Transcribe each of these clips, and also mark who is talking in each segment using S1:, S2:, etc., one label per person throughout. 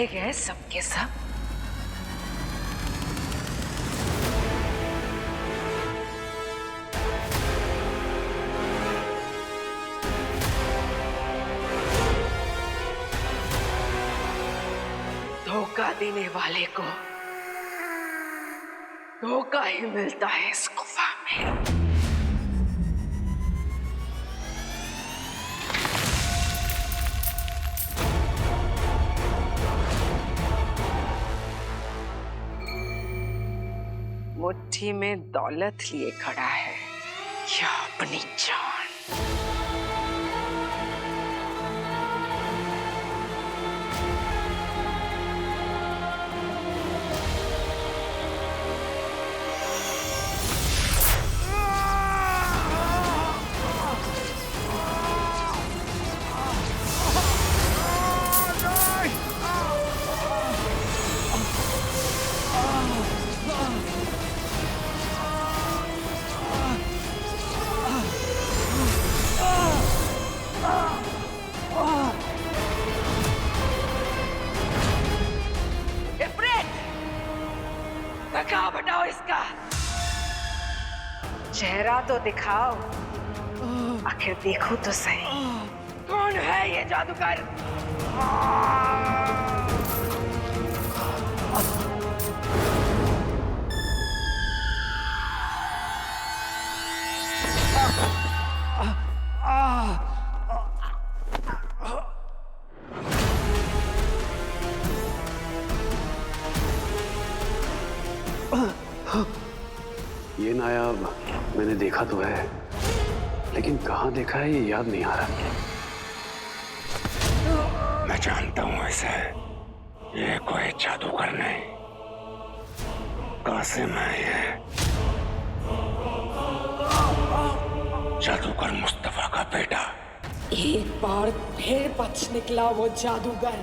S1: चले गए सबके सब। धोखा देने वाले को धोखा ही मिलता है इस गुफा में। मुट्ठी में दौलत लिए खड़ा है या अपनी जान। दिखाओ बताओ इसका चेहरा तो दिखाओ, आखिर देखो तो सही कौन है ये जादूगर।
S2: ये नायाब मैंने देखा तो है, लेकिन कहाँ देखा है ये याद नहीं आ रहा।
S3: मैं जानता हूँ इसे, ये कोई जादूगर नहीं, कासिम है ये। जादूगर मुस्तफा का बेटा।
S1: एक बार फिर बच निकला वो जादूगर।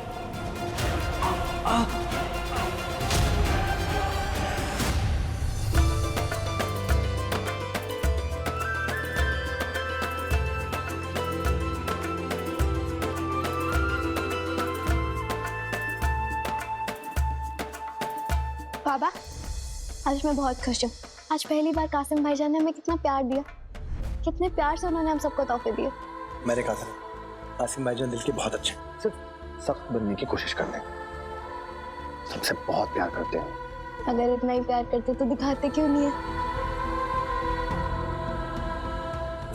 S4: बाबा, आज मैं बहुत खुश हूँ। आज पहली बार कासिम भाईजान ने हमें कितना प्यार दिया, कितने प्यार से उन्होंने हम सबको तोहफे दिए।
S5: मेरे कासिम भाईजान दिल के बहुत अच्छे हैं, सिर्फ सख्त बनने की कोशिश करते हैं, सबसे बहुत प्यार करते हैं।
S4: अगर इतना ही प्यार करते तो दिखाते क्यों नहीं है?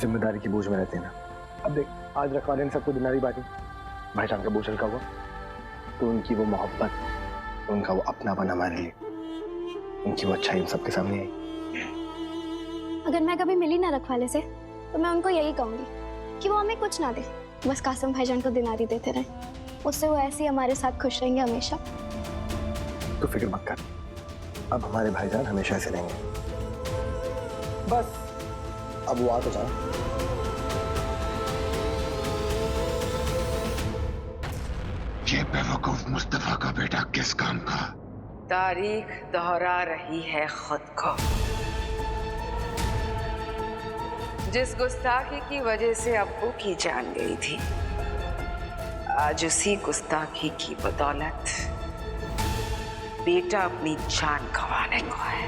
S5: जिम्मेदारी की बोझ में रहते हैं ना। अब देख, आज रखवाले ने सबको दिनारी बांटी, भाईजान का बोझ हल्का हुआ तो उनकी वो मोहब्बत, उनका वो अपनापन हमारे लिए, उनकी वो अच्छाई हम सबके सामने आई।
S4: अगर मैं कभी मिली ना रखवाले से तो मैं उनको यही कहूंगी कि वो हमें कुछ ना दे, बस कासिम भाईजान को दिनारी देते रहे, उससे वो ऐसे ही हमारे साथ खुश रहेंगे हमेशा।
S5: तो फिक्र मत कर, अब हमारे भाईजान हमेशा ऐसे रहेंगे। बस अब वो आ तो जाए।
S3: ये बेवकूफ मुस्तफा का बेटा किस काम का?
S1: तारीख दोहरा रही है खुद को। जिस गुस्ताखी की वजह से अब्बू की जान गई थी, आज उसी गुस्ताखी की बदौलत बेटा अपनी जान गंवाने को है।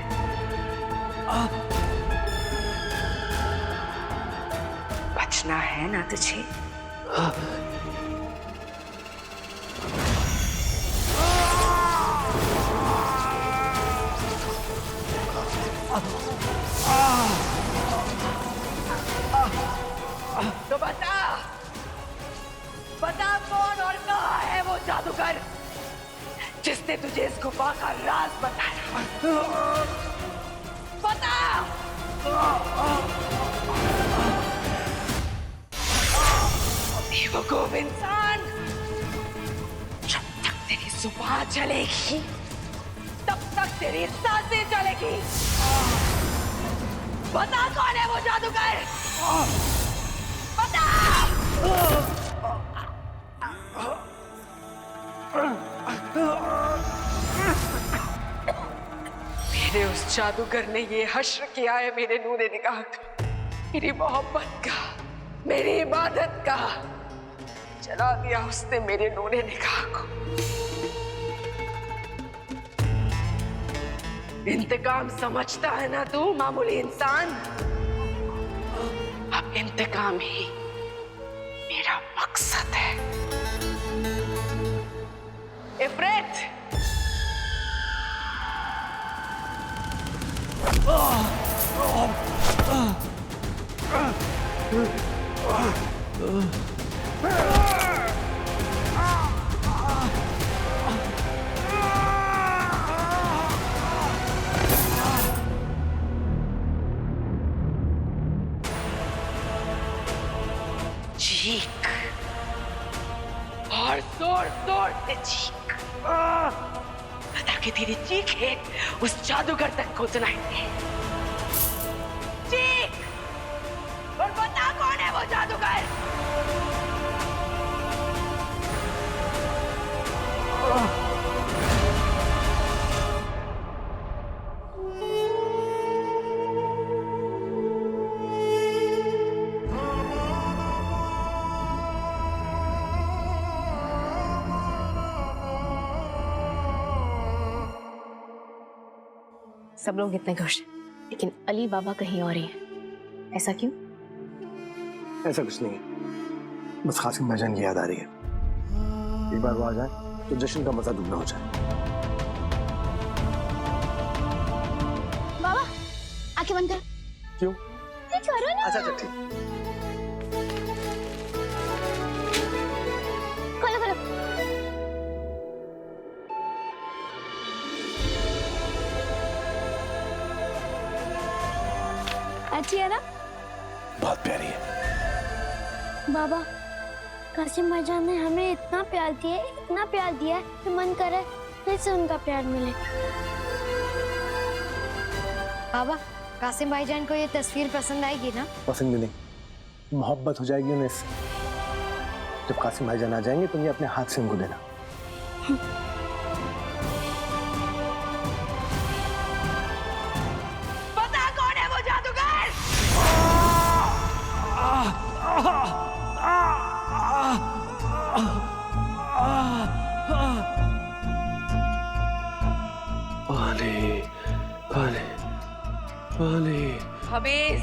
S1: बचना है ना तुझे? तो बता कौन और कहाँ है वो जादूगर जिसने तुझे इस गुफा का राज बताया? बता। बेवकूफ इंसान, जब तक तेरी जुबान चलेगी तब तक तेरी सांसें चलेगी। बता कौन है वो जादूगर? बता। मेरे उस जादूगर ने ये हश्र किया है मेरे नूरे निगाह का, मेरी मोहब्बत का, मेरी इबादत का। जला दिया उसने मेरे नूरे निगाह को। इंतकाम समझता है ना तू, मामूली इंसान? अब इंतकाम ही मेरा मकसद है। इफ्रित, चीख और जोर जोर से चीख, ताकि तेरी चीखें उस जादूगर तक को सुनाई दे। चीख और बता कौन है वो जादूगर।
S6: सब लोग इतने खुश हैं, लेकिन अली बाबा कहीं और ही हैं। ऐसा क्यों?
S5: ऐसा कुछ नहीं है, बस कासिम भाईजान की याद आ रही है। एक बार वो आ जाए तो जश्न का मजा दुगना हो जाए।
S4: बाबा आंखें बंद कर।
S5: क्यों?
S4: ये करो ना।
S5: अच्छा ठीक।
S4: खोलो खोलो। अच्छी है ना?
S5: बहुत प्यारी है।
S4: बाबा कासिम भाईजान ने हमें इतना प्यार दिया है, इतना प्यार दिया है कि मन करे फिर से उनका प्यार मिले।
S6: बाबा कासिम भाईजान को ये तस्वीर पसंद आएगी ना?
S5: पसंद नहीं, मोहब्बत हो जाएगी उन्हें इससे। जब कासिम भाईजान आ जाएंगे तुम ये अपने हाथ से उनको देना।
S1: पता कौन है वो जादूगर?
S2: पानी पानी पानी।
S1: हबीज,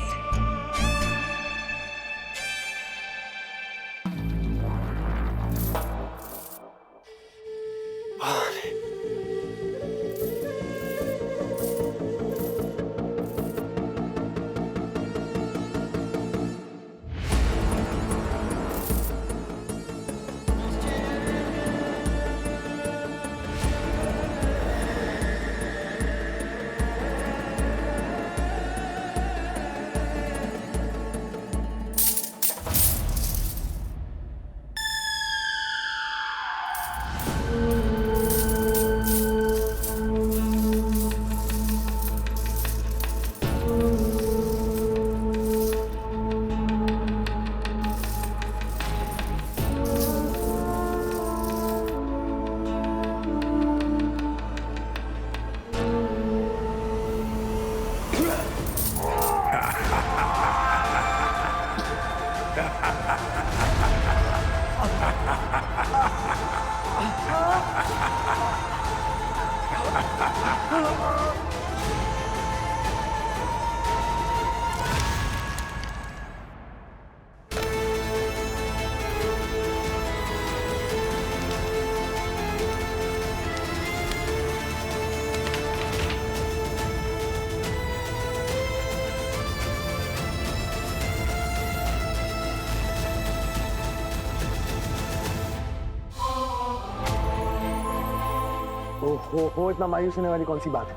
S5: हो इतना मायूस होने वाली कौन सी बात है?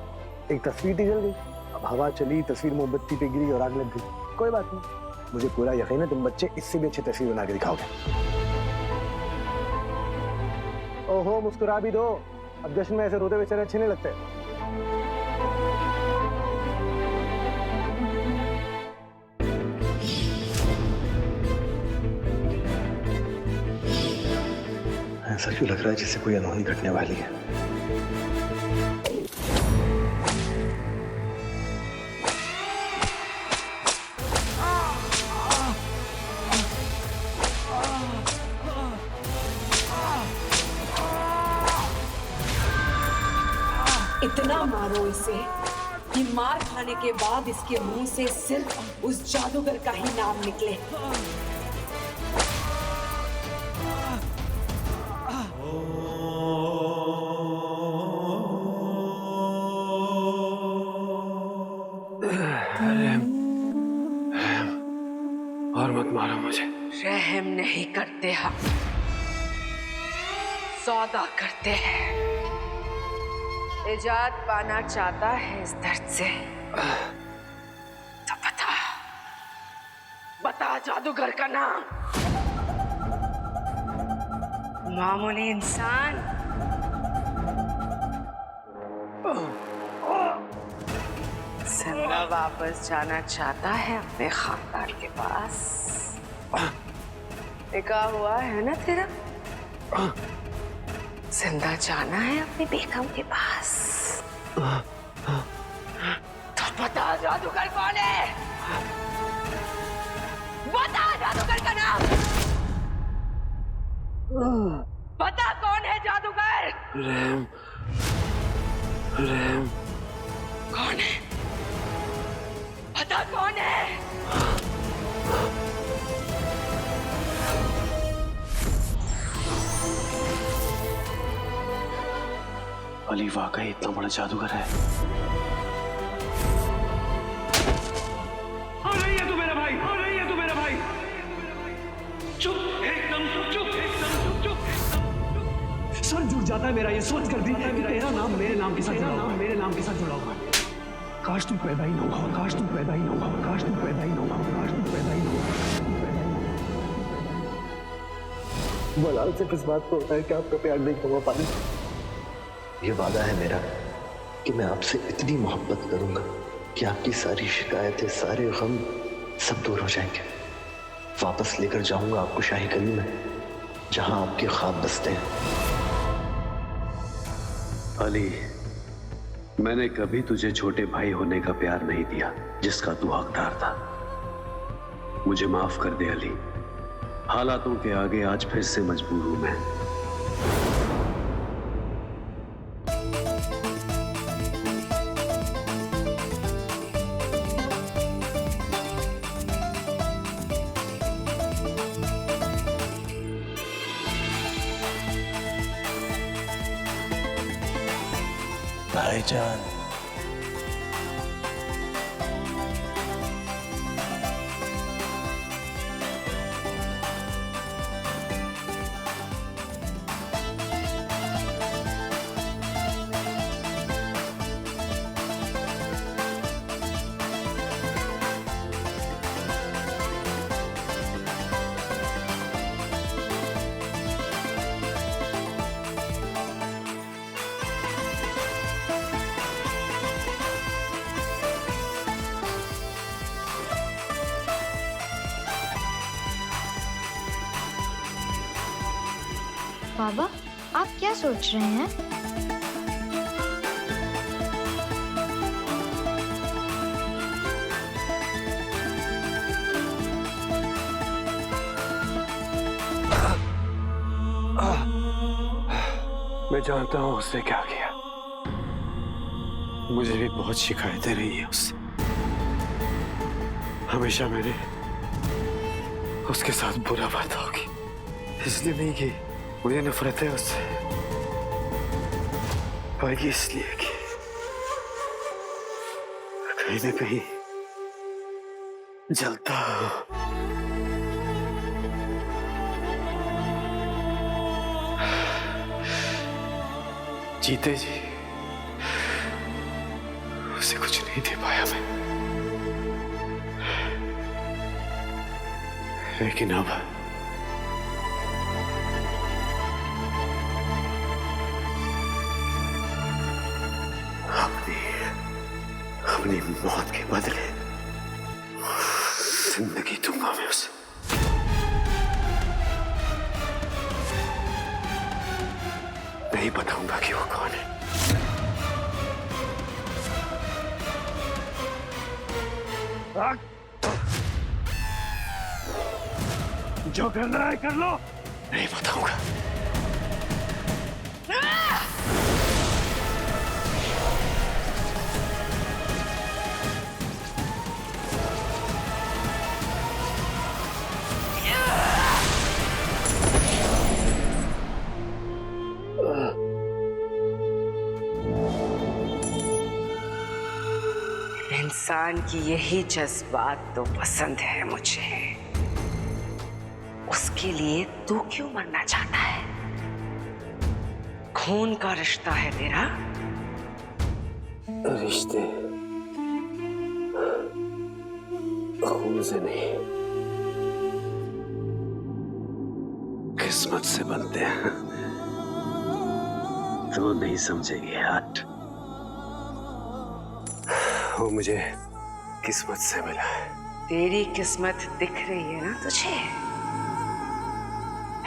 S5: एक तस्वीर थी जल गई, अब हवा चली, तस्वीर मोमबत्ती पे गिरी और आग लग गई। कोई बात नहीं, मुझे पूरा यकीन है तुम बच्चे इससे भी अच्छी तस्वीर बना के दिखाओगे। ओहो मुस्कुरा भी दो, अब जश्न में ऐसे रोते बेचारे अच्छे नहीं लगते। ऐसा क्यों लग रहा है जैसे कोई अनहोनी घटने वाली है?
S1: इतना मारो इसे कि मार खाने के बाद इसके मुंह से सिर्फ उस जादूगर का ही नाम निकले।
S2: और मत मारो मुझे।
S1: रहम नहीं करते हम, सौदा करते हैं। निजात पाना चाहता है इस दर्द से तो बता जादूगर का नाम। मामूली इंसान जिंदा वापस जाना चाहता है अपने खानदान के पास। निकाह हुआ है ना तेरा? जिंदा जाना है अपनी बेगम के पास। तो बता जादूगर कौन है? बता जादूगर का नाम। बता कौन है जादूगर?
S2: रैम, रैम
S1: कौन है? बता कौन है?
S2: अली वाकई इतना बड़ा जादूगर है।
S7: और नहीं है तू मेरा भाई, और नहीं है तू मेरा भाई। चुप, एकदम चुप, एकदम चुप। सर जुड़ जाता है मेरा ये सोच कर भी कि तेरा नाम मेरे नाम के साथ जुड़ा हुआ है, मेरे नाम के साथ जुड़ा हुआ है। काश तू पैदा ही ना हुआ, काश तू पैदा ही ना हुआ, काश तू पैदा ही ना हुआ, काश तू पैदा ही ना हुआ।
S5: बलाल सिर्फ इस बात को होता है कि आपका प्यार नहीं होगा पानी। ये वादा है मेरा कि मैं आपसे इतनी मोहब्बत करूंगा कि आपकी सारी शिकायतें, सारे गम सब दूर हो जाएंगे। वापस लेकर जाऊंगा आपको शाही गली में, जहां आपके ख्वाब बसते हैं।
S2: अली, मैंने कभी तुझे छोटे भाई होने का प्यार नहीं दिया जिसका तू हकदार था। मुझे माफ कर दे अली। हालातों के आगे आज फिर से मजबूर हूं मैं।
S5: भाईजान,
S6: बाबा, आप क्या सोच रहे हैं?
S2: मैं जानता हूं उसने क्या किया। मुझे भी बहुत शिकायतें रही हैं उससे। हमेशा मैंने उसके साथ बुरा बर्ताव की, इसलिए नहीं कि मुझे नफरत है उससे, बल्कि इसलिए कि कहीं न कहीं जलता हूं। जीते जी उसे कुछ नहीं दे पाया मैं, लेकिन अब अपनी मौत के बदले जिंदगी दूंगा मैं उसे। नहीं बताऊंगा कि वो कौन है।
S7: जो करना है कर लो।
S2: नहीं बताऊंगा।
S1: इंसान की यही जज्बात तो पसंद है मुझे। उसके लिए तू क्यों मरना चाहता है? खून का रिश्ता है तेरा।
S2: रिश्ते खून से नहीं, किस्मत से बनते हैं। तो नहीं समझेगी हट। वो मुझे किस्मत से मिला है।
S1: तेरी किस्मत दिख रही है ना तुझे?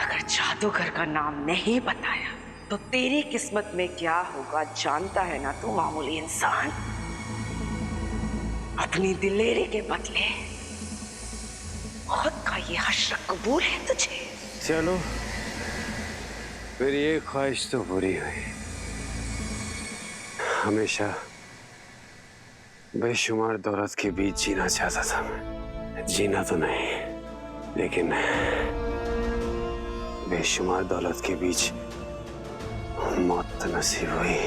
S1: अगर जादूगर का नाम नहीं बताया तो तेरी किस्मत में क्या होगा जानता है ना तू मामूली इंसान? अपनी दिलेरी के बदले खुद का ये हश्र कबूल है तुझे?
S2: चलो फिर ये ख्वाहिश तो पूरी हुई। हमेशा बेशुमार दौलत के बीच जीना चाहता था मैं। जीना तो नहीं, लेकिन बेशुमार दौलत के बीच मौत तो नसीब हुई।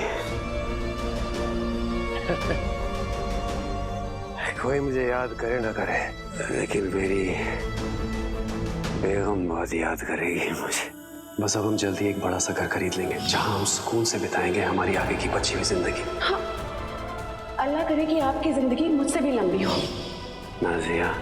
S2: कोई मुझे याद करे ना करे, लेकिन मेरी बेगम बहुत याद करेगी मुझे। बस अब हम जल्दी एक बड़ा सा घर खरीद लेंगे जहां हम सुकून से बिताएंगे हमारी आगे की बची हुई जिंदगी।
S1: हाँ, अल्लाह करे कि आपकी जिंदगी मुझसे भी लंबी हो।
S2: नाजिया,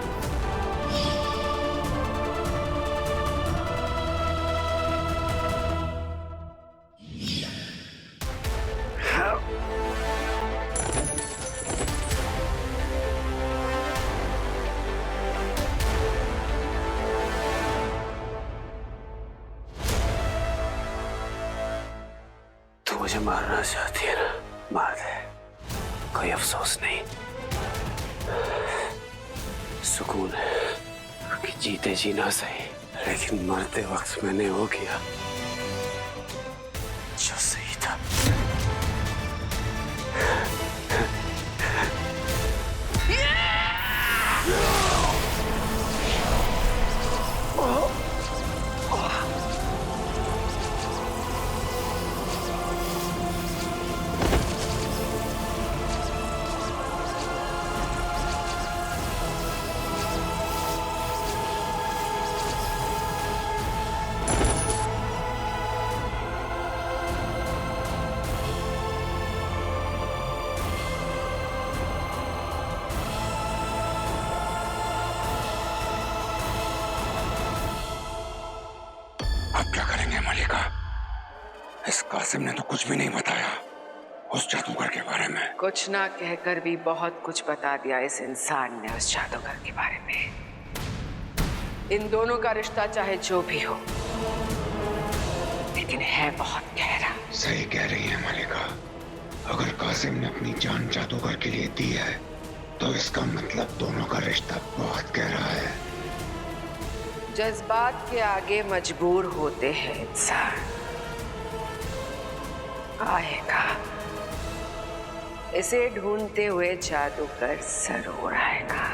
S2: मुझे मारना चाहती है ना, मार दे, कोई अफसोस नहीं। सुकून है कि जीते जीना सही, लेकिन मरते वक्त मैंने वो किया जो सही था।
S3: अब क्या करेंगे मलिका? इस कासिम ने तो कुछ भी नहीं बताया उस जादूगर के बारे में।
S1: कुछ ना कहकर भी बहुत कुछ बता दिया इस इंसान ने उस जादूगर के बारे में। इन दोनों का रिश्ता चाहे जो भी हो, लेकिन है बहुत गहरा।
S3: सही कह रही है मलिका। अगर कासिम ने अपनी जान जादूगर के लिए दी है तो इसका मतलब दोनों का रिश्ता बहुत गहरा है।
S1: जज्बात के आगे मजबूर होते हैं इंसान। आएगा, इसे ढूंढते हुए जादूगर जरूर आएगा।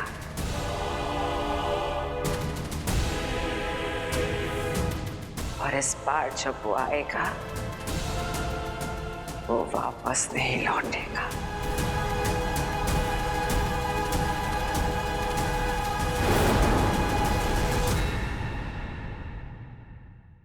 S1: और इस बार जब वो आएगा वो वापस नहीं लौटेगा।